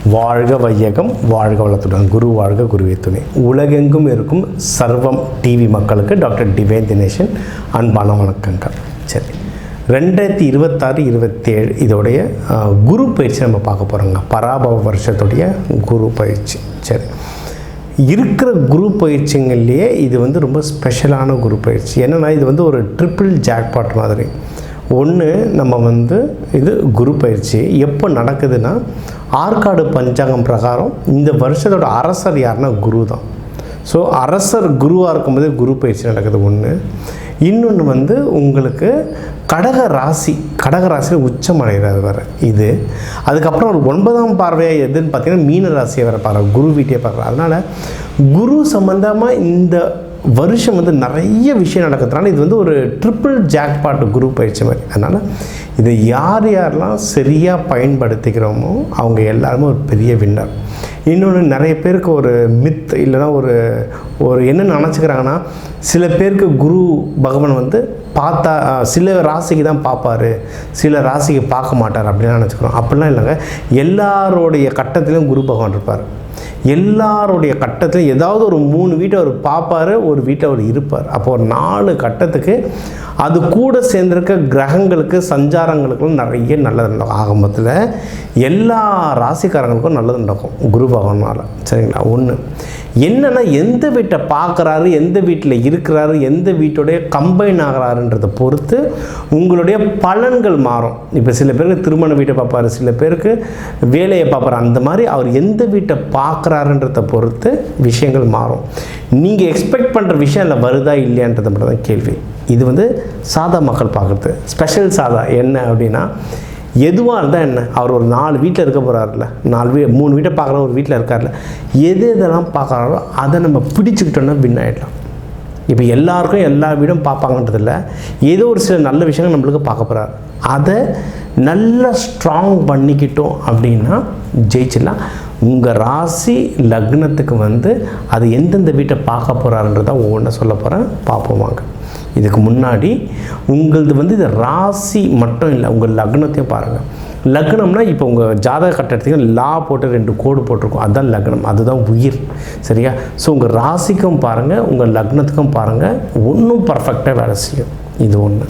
வாழ்க வையகம், வாழ்க வளத்துடன், குரு வாழ்க, குருவே துணை. உலகெங்கும் இருக்கும் சர்வம் டிவி மக்களுக்கு டாக்டர் டிவைன் தினேஷன் அன்பான வணக்கங்கள். சரி, 2026-27 இதோடைய குரு பயிற்சி நம்ம பார்க்க போகிறோங்க. பராபவ வருஷத்துடைய குரு பயிற்சி. சரி, இருக்கிற குரு பயிற்சிங்கள்லேயே இது வந்து ரொம்ப ஸ்பெஷலான குரு பயிற்சி. என்னென்னா இது வந்து ஒரு ட்ரிபிள் ஜாக்பாட் மாதிரி. ஒன்று, நம்ம வந்து இது குரு பயிற்சி எப்போ நடக்குதுன்னா, ஆற்காடு பஞ்சாங்கம் பிரகாரம் இந்த வருஷத்தோட அரசர் யாருன்னா குரு தான். ஸோ அரசர் குருவாக இருக்கும்போதே குரு பயிற்சி நடக்குது ஒன்று. இன்னொன்று வந்து உங்களுக்கு கடகராசியில் உச்சமடைகிறது வர இது. அதுக்கப்புறம் ஒரு 9ஆம் பார்வையாக எதுன்னு பார்த்தீங்கன்னா மீன ராசியை வர பார்க்குற, குரு வீட்டையே பார்க்குறோம். அதனால் குரு சம்மந்தமாக இந்த வருஷம் வந்து நிறைய விஷயம் நடக்கிறதுனால இது வந்து ஒரு ட்ரிபிள் ஜாக்பாட் குரு பயிற்சி மாதிரி. அதனால் இதை யாரெல்லாம் சரியாக பயன்படுத்திக்கிறோமோ அவங்க எல்லாருமே ஒரு பெரிய வின்னர். இன்னொன்று, நிறைய பேருக்கு ஒரு மித் இல்லைன்னா ஒரு என்ன நினச்சிக்கிறாங்கன்னா, சில பேருக்கு குரு பகவான் வந்து பார்த்தா சில ராசிக்கு தான் பார்ப்பார், சில ராசிக்கு பார்க்க மாட்டார் அப்படின்னு நினச்சிக்கிறோம். அப்படிலாம் இல்லைங்க. எல்லாரோடைய கட்டத்திலையும் குரு பகவான் இருப்பார். எல்லாருடைய கட்டத்தில் ஏதாவது ஒரு 3 வீட்டை அவர் பார்ப்பார், ஒரு வீட்டை அவர் இருப்பார். அப்போ ஒரு 4 கட்டத்துக்கு அது கூட சேர்ந்திருக்க கிரகங்களுக்கு சஞ்சாரங்களுக்கும் நிறைய நல்லது நடக்கும். ஆகமத்தில் எல்லா ராசிக்காரங்களுக்கும் நல்லது நடக்கும் குரு பகவானால். சரிங்களா? ஒன்று என்னென்னா, எந்த வீட்டை பார்க்குறாரு, எந்த வீட்டில் இருக்கிறாரு, எந்த வீட்டோடைய கம்பைன் ஆகிறாருன்றதை பொறுத்து உங்களுடைய பலன்கள் மாறும். இப்போ சில பேருக்கு திருமண வீட்டை பார்ப்பார், சில பேருக்கு வேலையை பார்ப்பார். அந்த மாதிரி அவர் எந்த வீட்டை பார்க்குறாருன்றதை பொறுத்து விஷயங்கள் மாறும். நீங்கள் எக்ஸ்பெக்ட் பண்ணுற விஷயம் அதில் வருதா இல்லையான்றது மட்டும் தான் கேள்வி. இது வந்து சாதா மக்கள் பார்க்குறது. ஸ்பெஷல் சாதா என்ன அப்படின்னா, எதுவாக இருந்தால் என்ன, அவர் ஒரு 4 வீட்டில் இருக்க போகிறாருல, 3 வீட்டை பார்க்குற ஒரு வீட்டில் இருக்கார்ல, எதெல்லாம் பார்க்குறாரோ அதை நம்ம பிடிச்சிக்கிட்டோன்னா வின் ஆகிடலாம். இப்போ எல்லாருக்கும் எல்லா வீடும் பார்ப்பாங்கன்றதில்ல, ஏதோ ஒரு சில நல்ல விஷயங்கள் நம்மளுக்கு பார்க்க போகிறாரு, அதை நல்லா ஸ்ட்ராங் பண்ணிக்கிட்டோம் அப்படின்னா ஜெயிச்சிடலாம். உங்கள் ராசி லக்னத்துக்கு வந்து அது எந்தெந்த வீட்டை பார்க்க போகிறாருன்றதான் ஒவ்வொன்றா சொல்ல போகிறேன், பார்ப்போம் வாங்க. இதுக்கு முன்னாடி உங்களது வந்து இது ராசி மட்டும் இல்லை, உங்கள் லக்னத்தையும் பாருங்கள். லக்னம்னா இப்போ உங்கள் ஜாதக கட்டத்துக்கு லா போட்டு 2 கோடு போட்டிருக்கோம், அதுதான் லக்னம், அதுதான் உயிர். சரியா? ஸோ உங்கள் ராசிக்கும் பாருங்கள், உங்கள் லக்னத்துக்கும் பாருங்கள், ஒன்றும் பர்ஃபெக்டாக வேலை செய்யும். இது ஒன்று.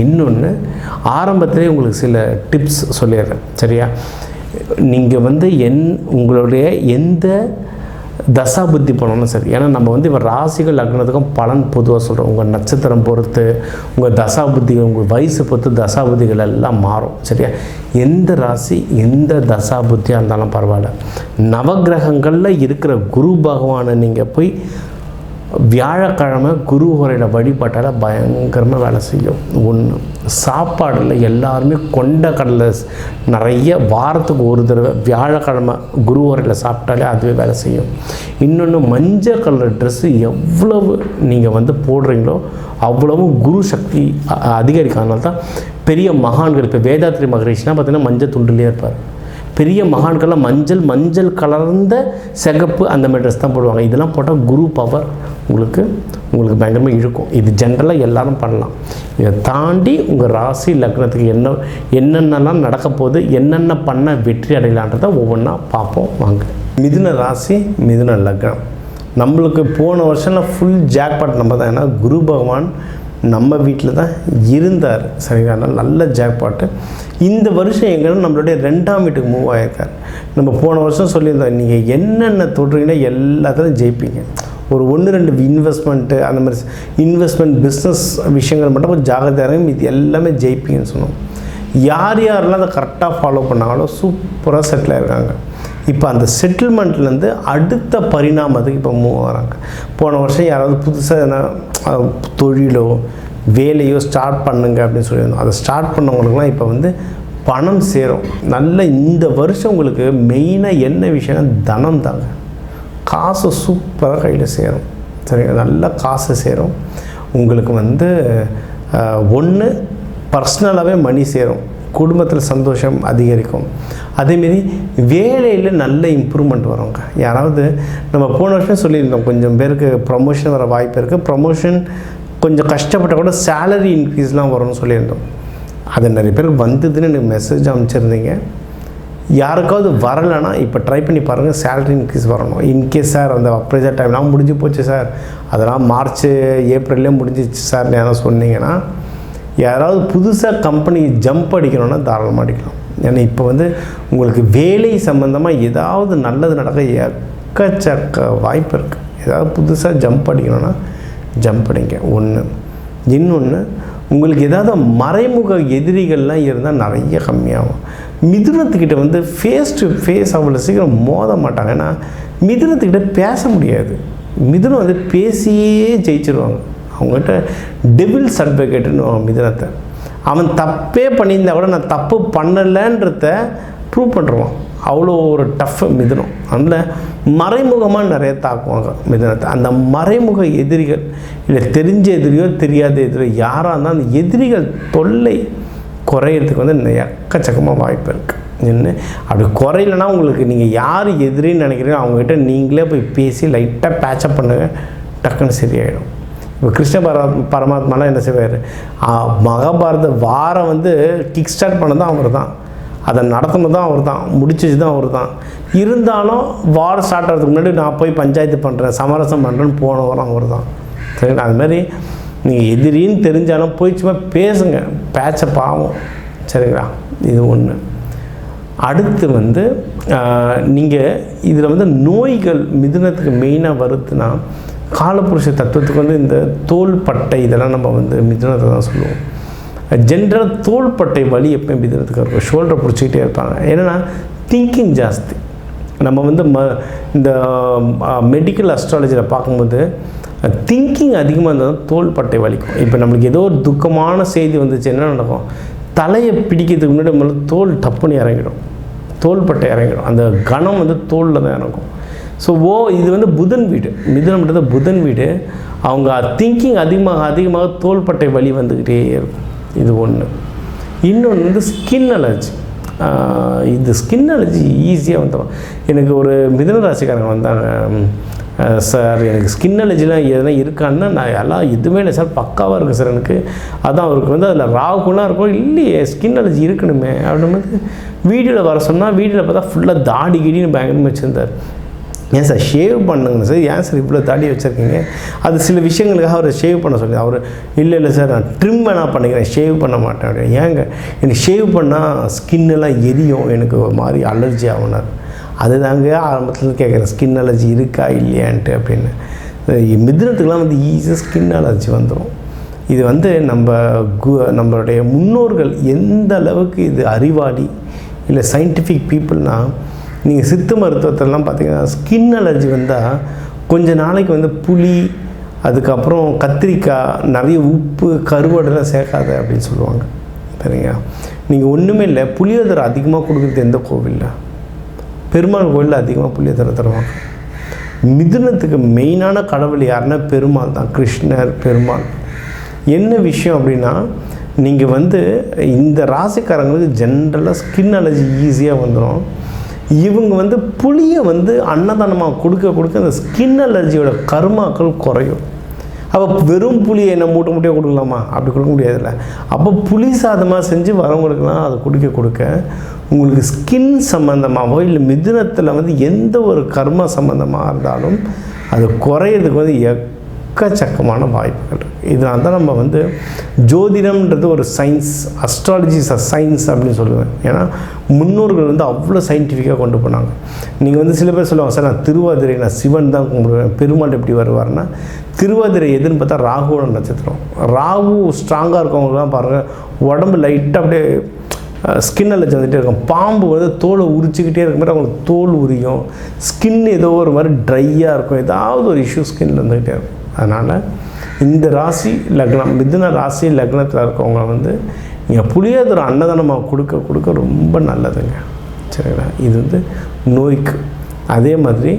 இன்னொன்று, ஆரம்பத்திலே உங்களுக்கு சில டிப்ஸ் சொல்லிடுறேன். சரியா? நீங்கள் வந்து உங்களுடைய எந்த தசா புத்தி பண்ணணும் சரி. ஏன்னா நம்ம வந்து இப்போ ராசிகள் லக்னத்துக்கும் பலன் பொதுவாக சொல்கிறோம். உங்கள் நட்சத்திரம் பொறுத்து, உங்கள் தசா புத்திகள், உங்கள் வயசு பொறுத்து தசா புத்திகள் எல்லாம் மாறும். சரியா? எந்த ராசி எந்த தசா புத்தியாக இருந்தாலும் பரவாயில்ல, நவகிரகங்களில் இருக்கிற குரு பகவானை நீங்கள் போய் வியாழக்கிழமை குரு உரையில் வழிபட்டால் பயங்கரமாக வேலை செய்யும். ஒன்று, சாப்பாடில் எல்லாருமே கொண்ட கடலை நிறைய வாரத்துக்கு ஒரு தடவை வியாழக்கிழமை குரு உரையில் சாப்பிட்டாலே அதுவே வேலை செய்யும். இன்னொன்று, மஞ்சள் கலர் ட்ரெஸ்ஸு எவ்வளவு நீங்கள் வந்து போடுறீங்களோ அவ்வளவு குரு சக்தி அதிகரிக்கிறதுனால தான் பெரிய மகான்கள், இப்போ வேதாத்ரி மகரிஷினா பார்த்தீங்கன்னா மஞ்சள் துண்டுலேயே இருப்பார். பெரிய மகான்கள்லாம் மஞ்சள் கலர்ந்த சிகப்பு அந்த மாதிரி ட்ரெஸ் தான் போடுவாங்க. இதெல்லாம் போட்டால் குரு பவர் உங்களுக்கு பயங்கரமாக இழுக்கும். இது ஜென்ரலாக எல்லாரும் பண்ணலாம். இதை தாண்டி உங்கள் ராசி லக்னத்துக்கு என்னென்னலாம் நடக்க போகுது, என்னென்ன பண்ண வெற்றி அடையலான்றதை ஒவ்வொன்றா பார்ப்போம் வாங்க. மிதுன ராசி, மிதுன லக்னம். நம்மளுக்கு போன வருஷம்லாம் ஃபுல் ஜாக்பாட் நம்ம தான். ஏன்னா குரு பகவான் நம்ம வீட்டில் தான் இருந்தார். சரிங்களா? நல்ல ஜாக்பாட்டு. இந்த வருஷம் எங்கன்னா நம்மளுடைய 2ஆம் வீட்டுக்கு மூவ் ஆகியிருக்கார். நம்ம போன வருஷம் சொல்லியிருந்தோம், நீங்கள் என்னென்ன தொடுறீங்கன்னா எல்லாத்துலையும் ஜெயிப்பீங்க. ஒரு 1-2 இன்வெஸ்ட்மெண்ட்டு, அந்த மாதிரி இன்வெஸ்ட்மெண்ட் பிஸ்னஸ் விஷயங்கள் மட்டும் கொஞ்சம் ஜாகிரதையாக இது எல்லாமே ஜெயிப்பீங்கன்னு சொன்னோம். யாரெல்லாம் அதை கரெக்டாக ஃபாலோ பண்ணாங்களோ சூப்பராக செட்டில் ஆகிருக்காங்க. இப்போ அந்த செட்டில்மெண்ட்லேருந்து அடுத்த பரிணாமத்துக்கு இப்போ மூவ் ஆகிறாங்க. போன வருஷம் யாராவது புதுசாக தொழிலோ வேலையோ ஸ்டார்ட் பண்ணுங்க அப்படின்னு சொல்லியிருந்தோம். அதை ஸ்டார்ட் பண்ணவங்களுக்குலாம் இப்போ வந்து பணம் சேரும். நல்ல இந்த வருஷம் உங்களுக்கு மெயினாக என்ன விஷயம்னா தனம் தாங்க. காசு சூப்பராக கையில் சேரும். சரிங்க? நல்ல காசு சேரும் உங்களுக்கு. வந்து ஒன்று, பர்சனலாகவே மணி சேரும், குடும்பத்தில் சந்தோஷம் அதிகரிக்கும். அதேமாரி வேலையில் நல்ல இம்ப்ரூவ்மெண்ட் வருங்க. யாராவது நம்ம போன வருஷம் சொல்லியிருந்தோம், கொஞ்சம் பேருக்கு ப்ரமோஷன் வர வாய்ப்பு இருக்குது. ப்ரமோஷன் கொஞ்சம் கஷ்டப்பட்டால் கூட சேலரி இன்க்ரீஸ்லாம் வரும்னு சொல்லியிருந்தோம். அது நிறைய பேருக்கு வந்ததுன்னு எனக்கு மெசேஜ் அனுப்பிச்சிருந்தீங்க. யாருக்காவது வரலைன்னா இப்போ ட்ரை பண்ணி பாருங்கள், சேலரி இன்க்ரீஸ் வரணும். இன்கேஸ் சார் அந்த அப்ரைசர் டைம்லாம் முடிஞ்சு போச்சு சார், அதெல்லாம் மார்ச் ஏப்ரல்லே முடிஞ்சிச்சு சார் யாரும் சொன்னீங்கன்னா, யாராவது புதுசாக கம்பெனி ஜம்ப் அடிக்கணும்னா தாராளமாக அடிக்கலாம். ஏன்னா இப்போ வந்து உங்களுக்கு வேலை சம்மந்தமாக ஏதாவது நல்லது நடக்க எக்கச்சக்க வாய்ப்பு இருக்குது. ஏதாவது புதுசாக ஜம்ப் அடிக்கணும்னா ஜம்ப் அடிங்க ஒன்று. இன்னொன்று, உங்களுக்கு ஏதாவது மறைமுக எதிரிகள்லாம் இருந்தால் நிறைய கம்மியாகும். மிதுனத்துக்கிட்ட வந்து ஃபேஸ் டு ஃபேஸ் அவ்வளோ சீக்கிரம் மோத மாட்டாங்க. ஏன்னா மிதுனத்துக்கிட்ட பேச முடியாது. மிதுனம் வந்து பேசியே ஜெயிச்சிருவாங்க. அவங்ககிட்ட டெவில்ஸ் அட்வொகேட்டுன்னு மிதுனத்தை, அவன் தப்பே பண்ணியிருந்தா கூட நான் தப்பு பண்ணலைன்றத ப்ரூவ் பண்ணுறான். அவ்வளோ ஒரு டஃப் மிதுனம். அதில் மறைமுகமாக நிறைய தாக்குவாங்க மிதுனத்தை. அந்த மறைமுக எதிரிகள், இல்லை தெரிஞ்ச எதிரியோ தெரியாத எதிரியோ யாராக இருந்தால் அந்த எதிரிகள் தொல்லை குறையிறதுக்கு வந்து எக்கச்சக்கமாக வாய்ப்பு இருக்குது. என்ன அப்படி குறையிலனா உங்களுக்கு நீங்கள் யார் எதிரின்னு நினைக்கிறீங்களோ அவங்ககிட்ட நீங்களே போய் பேசி லைட்டாக பேச்சப் பண்ணுங்கள், டக்குன்னு சரியாயிடும். இப்போ கிருஷ்ண பரமாத்மாலாம் என்ன செய்வார், மகாபாரத வாரம் வந்து கிக் ஸ்டார்ட் பண்ணதும் அவர் தான், அதை நடத்தினதும் அவர் தான், முடிச்சது தான் அவர் தான். இருந்தாலும் வார் ஸ்டார்ட் ஆகிறதுக்கு முன்னாடி நான் போய் பஞ்சாயத்து பண்ணுறேன், சமரசம் பண்ணுறேன்னு போனவரும் அவர் தான். சரிங்களா? அதுமாதிரி நீங்கள் எதிரின்னு தெரிஞ்சாலும் போய் சும்மா பேசுங்க, பேச்சப் ஆகும். சரிங்களா? இது ஒன்று. அடுத்து வந்து நீங்கள் இதில் வந்து நோய்கள் மிதுனத்துக்கு மெயினாக வருதுன்னா, காலபுருஷ தத்துவத்துக்கு வந்து இந்த தோள்பட்டை இதெல்லாம் நம்ம வந்து மிதுனத்தை தான் சொல்லுவோம். ஜென்ரலாக தோள்பட்டை வலி எப்போ மிதுனத்துக்கு இருக்கும், ஷோல்டரை பிடிச்சிக்கிட்டே இருப்பாங்க. ஏன்னா திங்கிங் ஜாஸ்தி. நம்ம வந்து இந்த மெடிக்கல் அஸ்ட்ராலஜியில் பார்க்கும்போது திங்கிங் அதிகமாக இருந்தால் தோள்பட்டை வலிக்கும். இப்போ நம்மளுக்கு ஏதோ ஒரு துக்கமான செய்தி வந்துச்சு, என்ன நடக்கும், தலையை பிடிக்கிறதுக்கு முன்னாடி நம்மளுக்கு தோல் டப்புன்னு இறங்கிடும், தோள்பட்டை இறங்கிடும். அந்த கணம் வந்து தோலில் தான் இறங்கும். ஸோ இது வந்து புதன் வீடு, மிதுனம்ன்றது புதன் வீடு. அவங்க திங்கிங் அதிகமாக தோள்பட்டை வலி வந்துக்கிட்டே இருக்கும். இது ஒன்று. இன்னொன்று வந்து ஸ்கின் அலர்ஜி. இந்த ஸ்கின் அலர்ஜி ஈஸியாக வந்துடும். எனக்கு ஒரு மிதுன ராசிக்காரங்க வந்தாங்க, சார் எனக்கு ஸ்கின் அலர்ஜிலாம் எதனா இருக்கான்னா, நான் எல்லாம் எதுவுமே இல்லை சார், பக்காவாக இருக்குது சார் எனக்கு. அதான் அவருக்கு வந்து அதில் ராகுலாம் இருக்கும், இல்லையே ஸ்கின் அலர்ஜி இருக்கணுமே அப்படின்னும்போது வீடியோவில் வர சொன்னால், வீடியோவில் பார்த்தா ஃபுல்லாக தாடி கிடின்னு பயங்கரமாக வச்சுருந்தார். ஏன் சார் ஷேவ் பண்ணுங்க சார், ஏன் சார் இவ்வளோ தாடி வச்சுருக்கீங்க, அது சில விஷயங்களுக்காக அவரை ஷேவ் பண்ண சொல்லி, அவர் இல்லை சார் நான் ட்ரிம் வேணா பண்ணிக்கிறேன், ஷேவ் பண்ண மாட்டேன் அப்படின்னு. ஏங்க எனக்கு ஷேவ் பண்ணால் ஸ்கின்னெல்லாம் எரியும், எனக்கு ஒரு மாதிரி அலர்ஜி ஆகுனார். அதுதாங்க ஆரம்பத்தில் கேட்குறேன், ஸ்கின் அலர்ஜி இருக்கா இல்லையான்ட்டு அப்படின்னு. மிதுனத்துக்கெலாம் வந்து ஈஸியாக ஸ்கின் அலர்ஜி வந்துடும். இது வந்து நம்மளுடைய முன்னோர்கள் எந்த அளவுக்கு இது அறிவாளி இல்லை சயின்டிஃபிக் பீப்புள்னால், நீங்கள் சித்த மருத்துவத்திலலாம் பார்த்தீங்கன்னா ஸ்கின் அலர்ஜி வந்தால் கொஞ்ச நாளைக்கு வந்து புளி, அதுக்கப்புறம் கத்திரிக்காய், நிறைய உப்பு, கருவாடெல்லாம் சேர்க்காத அப்படின்னு சொல்லுவாங்க. சரிங்களா? நீங்கள் ஒன்றுமே இல்லை, புளியோதரை அதிகமாக கொடுக்குறது எந்த கோவிலில், பெருமாள் கோவிலில் அதிகமாக புளியோதரை தருவாங்க. மிதுனத்துக்கு மெயினான கடவுள் யாருன்னா பெருமாள் தான், கிருஷ்ணர் பெருமாள். என்ன விஷயம் அப்படின்னா, நீங்கள் வந்து இந்த ராசிக்காரங்களுக்கு ஜென்ரலாக ஸ்கின் அலர்ஜி ஈஸியாக வந்துடும். இவங்க வந்து புளியை வந்து அன்னதானமாக கொடுக்க அந்த ஸ்கின் அலர்ஜியோட கர்மாக்கள் குறையும். அப்போ வெறும் புளியை என்ன மூட்டையாக கொடுக்கலாமா, அப்படி கொடுக்க முடியாதுல்ல. அப்போ புளி சாதமாக செஞ்சு வரவங்களுக்குலாம் அதை கொடுக்க உங்களுக்கு ஸ்கின் சம்மந்தமாகவோ இல்லை மிதுனத்தில் வந்து எந்த ஒரு கர்ம சம்மந்தமாக இருந்தாலும் அது குறையிறதுக்கு வந்து எக்கச்சக்கமான வாய்ப்புகள் இருக்குது. இதனால தான் நம்ம வந்து ஜோதிடம்ன்றது ஒரு science, astrology is a science அப்படின்னு சொல்லுவேன். ஏன்னா முன்னோர்கள் வந்து அவ்வளோ சயின்டிஃபிக்காக கொண்டு போனாங்க. நீங்கள் வந்து சில பேர் சொல்லுவாங்க, சார் நான் திருவாதிரை நான் சிவன் தான் கும்பிடுவேன், பெருமாள் எப்படி வருவார்னா, திருவாதிரை எதுன்னு பார்த்தா ராகுவோட நட்சத்திரம். ராகு ஸ்ட்ராங்காக இருக்கவங்கலாம் பாருங்கள், உடம்பு லைட்டாக அப்படியே ஸ்கின் அலர்ஜி வந்துகிட்டே இருக்கும். பாம்பு வந்து தோலை உரிச்சிக்கிட்டே இருக்க மாதிரி அவங்களுக்கு தோல் உரியும், ஸ்கின் ஏதோ ஒரு மாதிரி ட்ரையாக இருக்கும், ஏதாவது ஒரு இஷ்யூ ஸ்கின்னில் இருந்துக்கிட்டே இருக்கும். அதனால் இந்த ராசி லக்னம், மிதுன ராசி லக்னத்தில் இருக்கவங்க வந்து நீங்கள் புளியோதரை அன்னதானமாக கொடுக்க ரொம்ப நல்லதுங்க. சரிங்களா? இது வந்து நோய்க்கு. அதே மாதிரி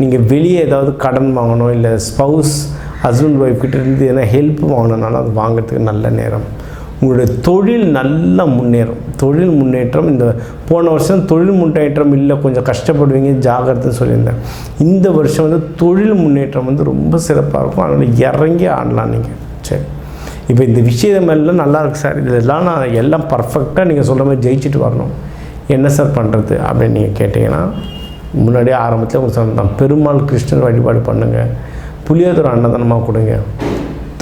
நீங்கள் வெளியே ஏதாவது கடன் வாங்கணும், இல்லை ஸ்பவுஸ் ஹஸ்பண்ட் ஒய்ஃப் கிட்ட இருந்து எதனா ஹெல்ப் வாங்கினாலும் அது வாங்கிறதுக்கு நல்ல நேரம். உங்களுடைய தொழில் நல்லா முன்னேறும். தொழில் முன்னேற்றம், இந்த போன வருஷம் தொழில் முன்னேற்றம் இல்லை, கொஞ்சம் கஷ்டப்படுவீங்க, ஜாகிரதைன்னு சொல்லியிருந்தேன். இந்த வருஷம் வந்து தொழில் முன்னேற்றம் வந்து ரொம்ப சிறப்பாக இருக்கும். அதனால் இறங்கி ஆடலாம் நீங்கள். சரி, இப்போ இந்த விஷயம் மேலாம் நல்லா இருக்குது சார், இதெல்லாம் நான் எல்லாம் பர்ஃபெக்டாக நீங்கள் சொல்கிற மாதிரி ஜெயிச்சுட்டு வரணும். என்ன சார் பண்ணுறது அப்படின்னு நீங்கள் கேட்டிங்கன்னா, முன்னாடியே ஆரம்பத்தில் உங்களுக்கு சொன்னதான், பெருமாள் கிருஷ்ணர் வழிபாடு பண்ணுங்கள், புளியோதரை அன்னதானமாக கொடுங்க,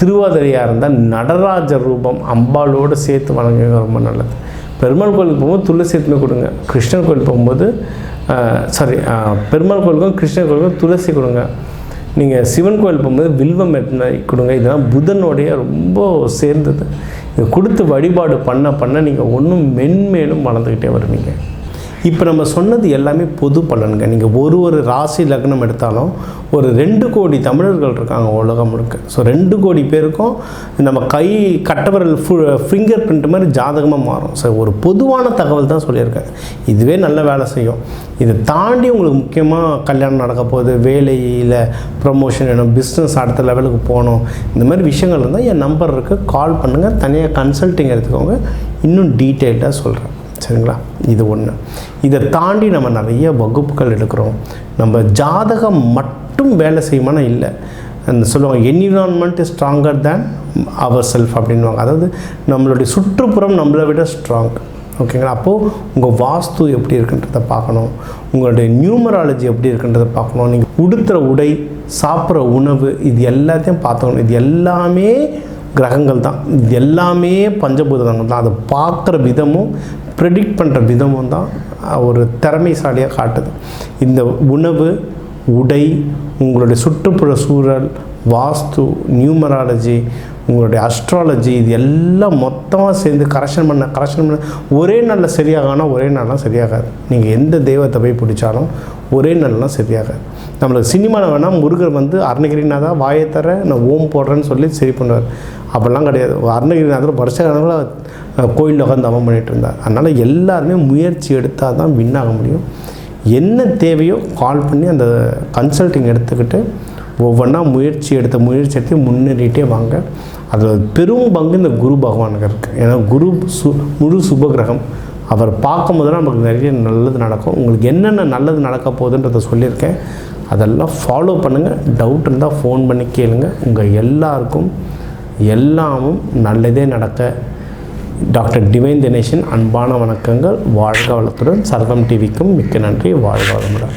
திருவாதிரையாக இருந்தால் நடராஜர் ரூபம் அம்பாளோடு சேர்த்து வணங்குங்க, ரொம்ப நல்லது. பெருமாள் கோயிலுக்கு போகும்போது துளசி எடுத்துன்னு கொடுங்க, கிருஷ்ணர் கோயில் போகும்போது பெருமாள் கோயிலுக்கும் கிருஷ்ணர் கோயிலுக்கும் துளசி கொடுங்க. நீங்கள் சிவன் கோயில் போகும்போது வில்வம் எடுத்துன்னு கொடுங்க. இதெல்லாம் புதனுடைய ரொம்ப சேர்ந்தது. இதை கொடுத்து வழிபாடு பண்ண நீங்கள் ஒன்றும் மென்மேலும் வளர்ந்துக்கிட்டே வருவீங்க. இப்போ நம்ம சொன்னது எல்லாமே பொது பலனுங்க. நீங்கள் ஒரு ராசி லக்னம் எடுத்தாலும் ஒரு 2 கோடி தமிழர்கள் இருக்காங்க உலகம் முழுக்க. ஸோ 2 கோடி பேருக்கும் நம்ம கை கட்டவரல் ஃபிங்கர் பிரிண்ட் மாதிரி ஜாதகமாக மாறும். ஸோ ஒரு பொதுவான தகவல் தான் சொல்லியிருக்கேன். இதுவே நல்ல வேலை செய்யும். இதை தாண்டி உங்களுக்கு முக்கியமாக கல்யாணம் நடக்க போகுது, வேலையில் ப்ரமோஷன் வேணும், பிஸ்னஸ் அடுத்த லெவலுக்கு போகணும், இந்த மாதிரி விஷயங்கள் இருந்தால் என் நம்பர் இருக்குது, கால் பண்ணுங்கள், தனியாக கன்சல்ட்டிங் எடுத்துக்கோங்க, இன்னும் டீட்டெயில்டாக சொல்கிறேன். சரிங்களா? இது ஒன்று. இதை தாண்டி நம்ம நிறைய வகுப்புகள் எடுக்கிறோம். நம்ம ஜாதகம் மட்டும் வேலை செய்யுமானா இல்லை. அந்த சொல்லுவாங்க, என்விரான்மெண்ட் இஸ் ஸ்ட்ராங்கர் தேன் அவர் செல்ஃப் அப்படின்வாங்க. அதாவது நம்மளுடைய சுற்றுப்புறம் நம்மளை விட ஸ்ட்ராங். ஓகேங்களா? அப்போது உங்கள் வாஸ்து எப்படி இருக்குன்றதை பார்க்கணும், உங்களுடைய நியூமராலஜி எப்படி இருக்குன்றதை பார்க்கணும், நீங்கள் உடுத்துகிற உடை, சாப்பிட்ற உணவு, இது எல்லாத்தையும் பார்த்துக்கணும். இது எல்லாமே கிரகங்கள் தான், இது எல்லாமே பஞ்சபூதங்கள் தான். அதை பார்க்குற விதமும் ப்ரெடிக்ட் பண்ணுற விதமும் தான் ஒரு திறமைசாலியாக காட்டுது. இந்த உணவு, உடை, உங்களுடைய சுற்றுப்புற சூழல், வாஸ்து, நியூமராலஜி, உங்களுடைய அஸ்ட்ராலஜி, இது எல்லாம் மொத்தமாக சேர்ந்து கரெக்ஷன் பண்ண ஒரே நாளில் சரியாகனா ஒரே நாளெலாம் சரியாகாது. நீங்கள் எந்த தெய்வத்தை போய் பிடிச்சாலும் ஒரே நாளெலாம் சரியாகாது. நம்மளுக்கு சினிமாவில் வேணால் முருகர் வந்து அருணகிரிநாதா வாயை தர நான் ஓம் போடுறேன்னு சொல்லி சரி பண்ணுவார். அப்படிலாம் கிடையாது. அருணகிரிநாதர் வருஷ கணக்கில் கோயிலில் உட்காந்து தவம் பண்ணிகிட்டு இருந்தார். அதனால் எல்லாருமே முயற்சி எடுத்தால் தான் வின் ஆக முடியும். என்ன தேவையோ கால் பண்ணி அந்த கன்சல்ட்டிங் எடுத்துக்கிட்டு ஒவ்வொன்றா முயற்சி எடுத்து முன்னேறிட்டே வாங்க. அதில் பெரும் பங்கு இந்த குரு பகவானுக்கு இருக்குது. ஏன்னா குரு முழு சுபகிரகம். அவர் பார்க்கும் போதெல்லாம் நமக்கு நிறைய நல்லது நடக்கும். உங்களுக்கு என்னென்ன நல்லது நடக்க போகுதுன்றதை சொல்லியிருக்கேன். அதெல்லாம் ஃபாலோ பண்ணுங்கள். டவுட் இருந்தால் ஃபோன் பண்ணி கேளுங்க. உங்கள் எல்லாருக்கும் எல்லாமும் நல்லதே நடக்க டாக்டர் டிவைன் தினேஷன் அன்பான வணக்கங்கள். வாழ்க வளத்துடன். சர்வம் டிவிக்கும் மிக்க நன்றி. வாழ்க வளமுடன்.